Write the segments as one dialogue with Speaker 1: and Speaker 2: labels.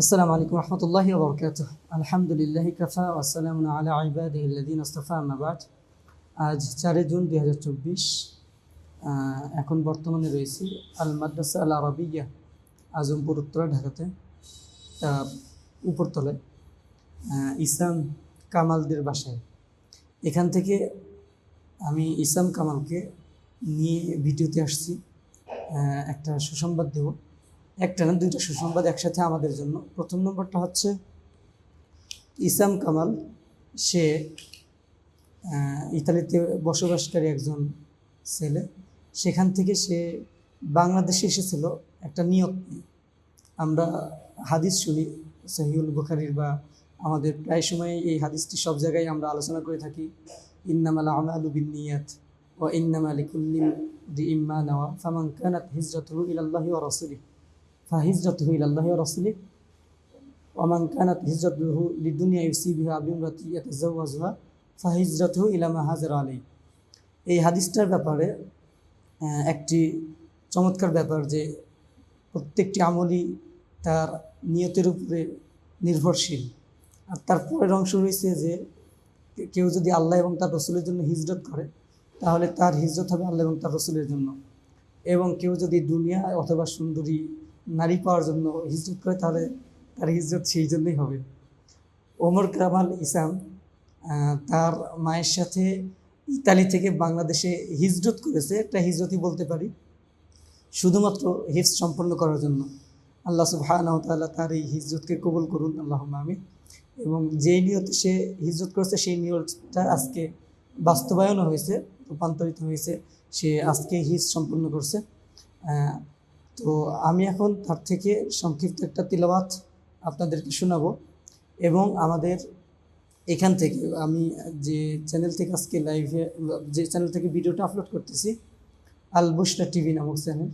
Speaker 1: আসসালামু আলাইকুম রহমতুল্লাহি ওয়া বারাকাতুহু। আলহামদুলিল্লাহি কাফা ওয়া সালামুন আলা ইবাদিহি আল্লাযীনা ইসতাফা, আম্মা বা'দ। আজ 4 জুন 2024। এখন বর্তমানে রয়েছি আল মাদ্রাসা আল আরাবিয়া, আজমপুর উত্তরা, ঢাকাতে। উপরতলায় ইসাম কামালদের বাসায়। এখান থেকে আমি ইসাম কামালকে নিয়ে ভিডিওতে আসছি। একটা সুসংবাদ দেব, একটা না দুইটা সুসংবাদ একসাথে আমাদের জন্য। প্রথম নম্বরটা হচ্ছে, ইসাম কামাল সে ইতালিতে বসবাসকারী একজন ছেলে। সেখান থেকে সে বাংলাদেশে এসেছিল একটা নিয়ত নিয়ে। আমরা হাদিস শুনি সহিহুল বুখারীর, বা আমাদের প্রায় সময় এই হাদিসটি সব জায়গায় আমরা আলোচনা করে থাকি, ইন্নামাল আমালু বিন্নিয়াত ওয়া ইন্নামা লিকুল্লি ইমরিইন মা নাওয়া ফামান কানাত হিজরাতুহু ইলাল্লাহি ওয়া রাসূলিহি ফাহিজরাতুহু ইলাল্লাহি ওয়া রাসূলিহি ওয়া মান কানাত হিজরাতুহু লিদুনিয়া ইউসিবুহা আও ইমরাতিন ইয়াতাযাওয়াজুহা ফাহিজরাতুহু ইলা মা হাজারা আলাইহি। এই হাদিসটার ব্যাপারে একটি চমৎকার ব্যাপার যে প্রত্যেকটি আমলই তার নিয়তের উপরে নির্ভরশীল। আর তার পরের অংশ রয়েছে যে কেউ যদি আল্লাহ এবং তার রসুলের জন্য হিজরত করে, তাহলে তার হিজরত হবে আল্লাহ এবং তার রসুলের জন্য। এবং কেউ যদি দুনিয়া অথবা সুন্দরী নারী পাওয়ার জন্য হিজরত করে, তাহলে তার হিজরত সেই জন্যই হবে। ওমর কামাল ইসাম তার মায়ের সাথে ইতালি থেকে বাংলাদেশে হিজরত করেছে। একটা হিজরতই বলতে পারি, শুধুমাত্র হিফজ সম্পন্ন করার জন্য। আল্লাহ সুবহানাহু ওয়া তাআলা তার এই হিজরতকে কবুল করুন, আল্লাহুম্মা আমিন। এবং যেই নিয়তে সে হিজরত করেছে, সেই নিয়তটা আজকে বাস্তবায়ন হয়েছে, রূপান্তরিত হয়েছে। সে আজকে হিজ সম্পন্ন করছে। তো আমি এখন তার থেকে সংক্ষিপ্ত একটা তিলাওয়াত আপনাদেরকে শোনাবো। এবং আমাদের এখান থেকে আমি যে চ্যানেল থেকে আজকে লাইভে, যে চ্যানেল থেকে ভিডিওটা আপলোড করতেছি, আল বুশরা টিভি নামক চ্যানেল,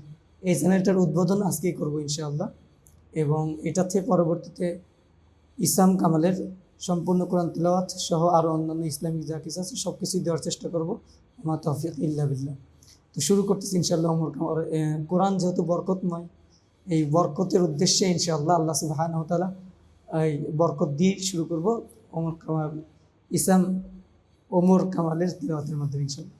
Speaker 1: এই চ্যানেলটার উদ্বোধন আজকেই করবো ইনশাআল্লাহ। এবং এটাতে পরবর্তীতে ইসাম কামালের সম্পূর্ণ কোরআন তিলাওয়াত সহ আরও অন্যান্য ইসলামিক যা কিছু আছে সব কিছুই দেওয়ার চেষ্টা করবো। আমা তৌফিক ইল্লা বিল্লাহ। তো শুরু করতেছি ইনশাআল্লাহ। কোরআন যেহেতু বরকতময়, এই বরকতের উদ্দেশ্যে ইনশাআল্লাহ আল্লাহ সুবহানাহু ওয়া তাআলা এই বরকত দিয়ে শুরু করবো ইসাম ওমর কামালের তিলাওয়াতের মাধ্যমে ইনশাআল্লাহ।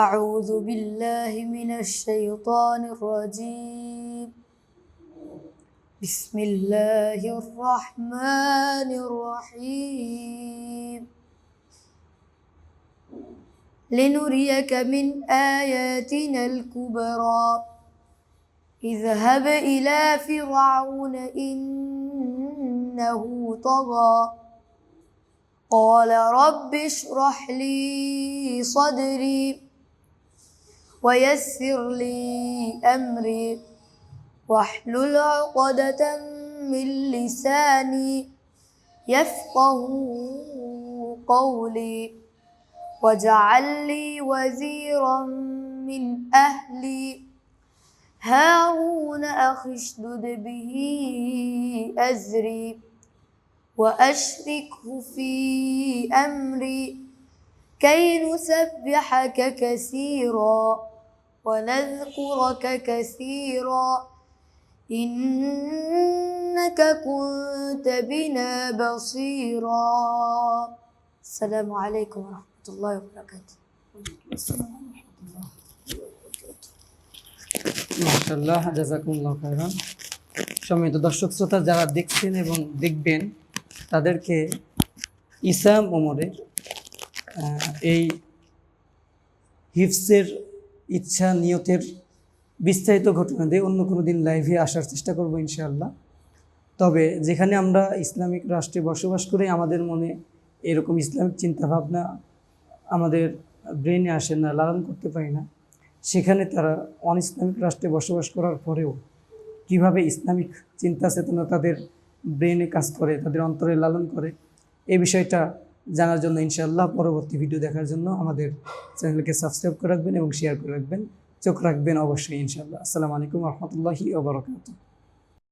Speaker 2: أعوذ بالله من الشيطان الرجيم. بسم الله الرحمن الرحيم. لنريك من آياتنا الكبرى اذهب إلى فرعون إنه طغى قال رب اشرح لي صدري ويسر لي أمري واحلل عقدة من لساني يفقه قولي واجعل لي وزيرا من أهلي هارون أخي اشدد به أزري وأشركه في أمري كي نسبحك كثيرا ونذكرك كثيرا إنك كنت بنا بصيرا. السلام عليكم ورحمة الله وبركاته.
Speaker 1: মাশাআল্লাহ, জাযাকুমুল্লাহু খাইরান। সম্মানিত দর্শক শ্রোতা যারা দেখছেন এবং দেখবেন, তাদেরকে ইসাম ওমরের এই হিফজের ইচ্ছা নিয়তের বিস্তারিত ঘটনা দিয়ে অন্য কোনো দিন লাইভে আসার চেষ্টা করব ইনশাআল্লাহ। তবে যেখানে আমরা ইসলামিক রাষ্ট্রে বসবাস করে আমাদের মনে এরকম ইসলামিক চিন্তাভাবনা আমাদের ব্রেনে আসে না, লালন করতে পারি না, সেখানে তারা অন ইসলামিক রাষ্ট্রে বসবাস করার পরেও কীভাবে ইসলামিক চিন্তা চেতনা তাদের ব্রেনে কাজ করে, তাদের অন্তরে লালন করে, এই বিষয়টা জানার জন্য ইনশাআল্লাহ পরবর্তী ভিডিও দেখার জন্য আমাদের চ্যানেলকে সাবস্ক্রাইব করে রাখবেন এবং শেয়ার করে রাখবেন, চোখ রাখবেন অবশ্যই ইনশাআল্লাহ। আসসালামু আলাইকুম ওয়া রাহমাতুল্লাহি ওয়া বারাকাতুহু।